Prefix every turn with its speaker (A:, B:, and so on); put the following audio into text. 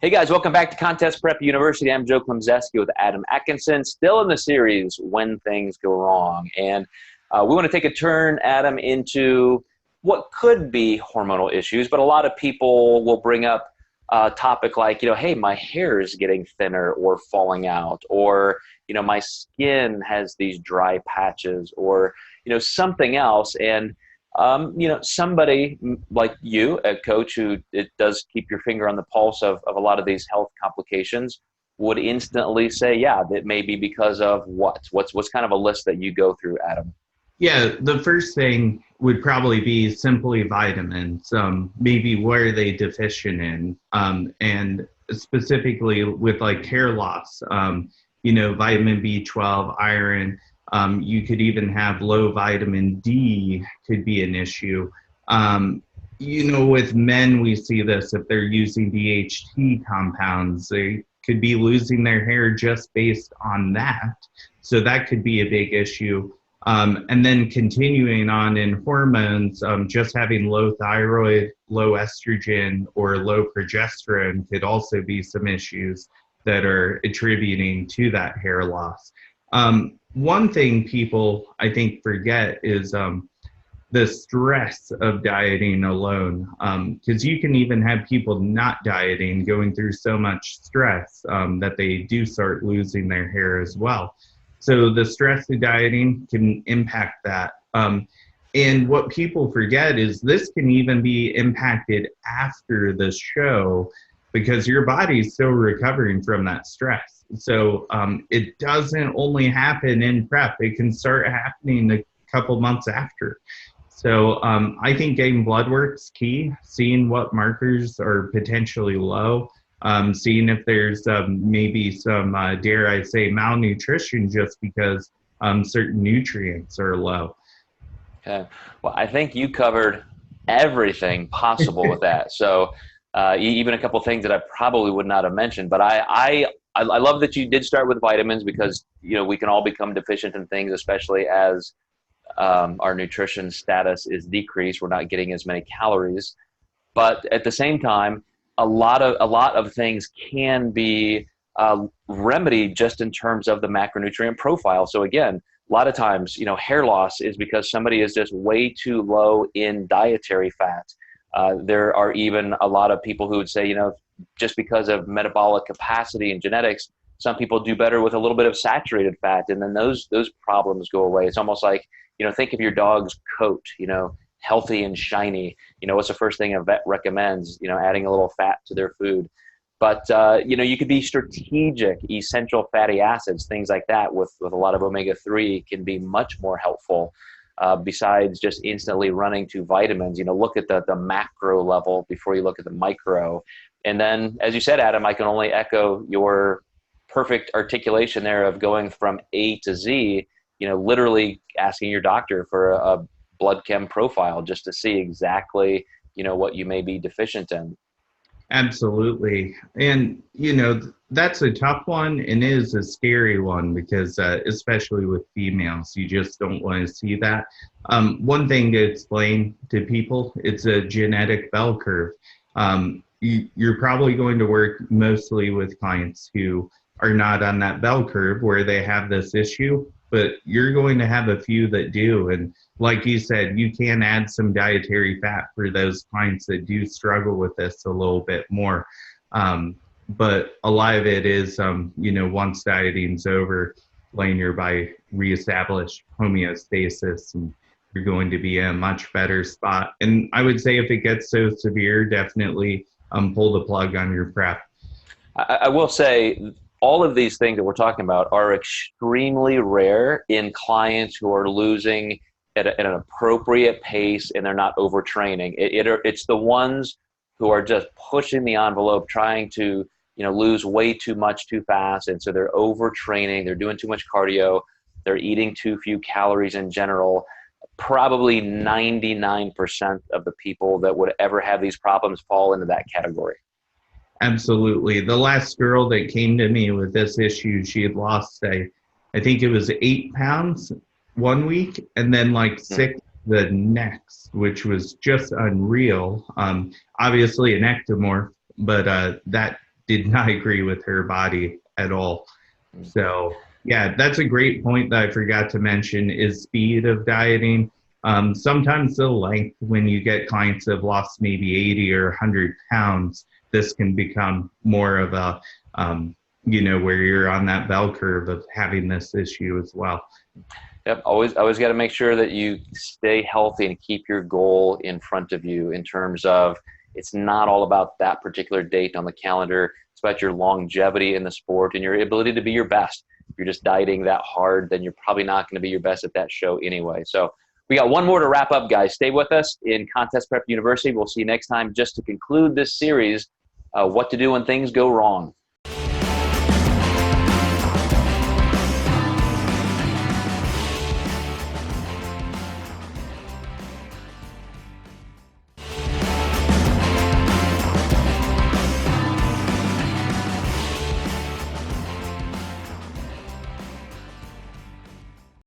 A: Hey guys, welcome back to Contest Prep University. I'm Joe Klemczewski with Adam Atkinson, still in the series When Things Go Wrong. And we want to take a turn, Adam, into what could be hormonal issues, but a lot of people will bring up a topic like, hey, my hair is getting thinner or falling out, or, my skin has these dry patches, or, something else. And somebody like you, a coach who it does keep your finger on the pulse of a lot of these health complications, would instantly say, yeah, that may be because of what? What's kind of a list that you go through, Adam?
B: Yeah, the first thing would probably be simply vitamins. Maybe what are they deficient in? And specifically with like hair loss, vitamin B12, iron. You could even have low vitamin D could be an issue. With men, we see this if they're using DHT compounds, they could be losing their hair just based on that. So that could be a big issue. And then continuing on in hormones, just having low thyroid, low estrogen, or low progesterone could also be some issues that are attributing to that hair loss. One thing people, I think, forget is the stress of dieting alone, because you can even have people not dieting going through so much stress that they do start losing their hair as well. So the stress of dieting can impact that. And what people forget is this can even be impacted after the show because your body is still recovering from that stress. So it doesn't only happen in prep. It can start happening a couple months after. So I think getting blood work's key, seeing what markers are potentially low, seeing if there's maybe some, dare I say, malnutrition just because certain nutrients are low.
A: Okay. Well, I think you covered everything possible with that. So even a couple things that I probably would not have mentioned, but I love that you did start with vitamins because, we can all become deficient in things, especially as our nutrition status is decreased. We're not getting as many calories, but at the same time, a lot of things can be remedied just in terms of the macronutrient profile. So again, a lot of times, hair loss is because somebody is just way too low in dietary fat. There are even a lot of people who would say, just because of metabolic capacity and genetics, some people do better with a little bit of saturated fat, and then those problems go away. It's almost like, think of your dog's coat, healthy and shiny. What's the first thing a vet recommends? Adding a little fat to their food. But, you could be strategic, essential fatty acids, things like that with a lot of omega-3 can be much more helpful. Besides just instantly running to vitamins, look at the macro level before you look at the micro. And then, as you said, Adam, I can only echo your perfect articulation there of going from A to Z, literally asking your doctor for a blood chem profile just to see exactly, what you may be deficient in.
B: Absolutely. And, that's a tough one and is a scary one because especially with females, you just don't want to see that. One thing to explain to people, it's a genetic bell curve. You're probably going to work mostly with clients who are not on that bell curve where they have this issue, but you're going to have a few that do. And like you said, you can add some dietary fat for those clients that do struggle with this a little bit more. But a lot of it is, once dieting's over, letting your body reestablish homeostasis, and you're going to be in a much better spot. And I would say if it gets so severe, definitely pull the plug on your prep.
A: I will say all of these things that we're talking about are extremely rare in clients who are losing at an appropriate pace and they're not overtraining. It's the ones who are just pushing the envelope, trying to lose way too much too fast, and so they're overtraining, they're doing too much cardio, they're eating too few calories in general. Probably 99% of the people that would ever have these problems fall into that category.
B: Absolutely. The last girl that came to me with this issue, she had lost, I think it was 8 pounds 1 week, and then like 6 the next, which was just unreal. Obviously an ectomorph, but that did not agree with her body at all. So yeah, that's a great point that I forgot to mention is speed of dieting. Sometimes the length, when you get clients that have lost maybe 80 or 100 pounds, this can become more of a, where you're on that bell curve of having this issue as well.
A: Yep. Always got to make sure that you stay healthy and keep your goal in front of you in terms of it's not all about that particular date on the calendar. It's about your longevity in the sport and your ability to be your best. If you're just dieting that hard, then you're probably not going to be your best at that show anyway. So we got one more to wrap up, guys. Stay with us in Contest Prep University. We'll see you next time just to conclude this series, what to do when things go wrong.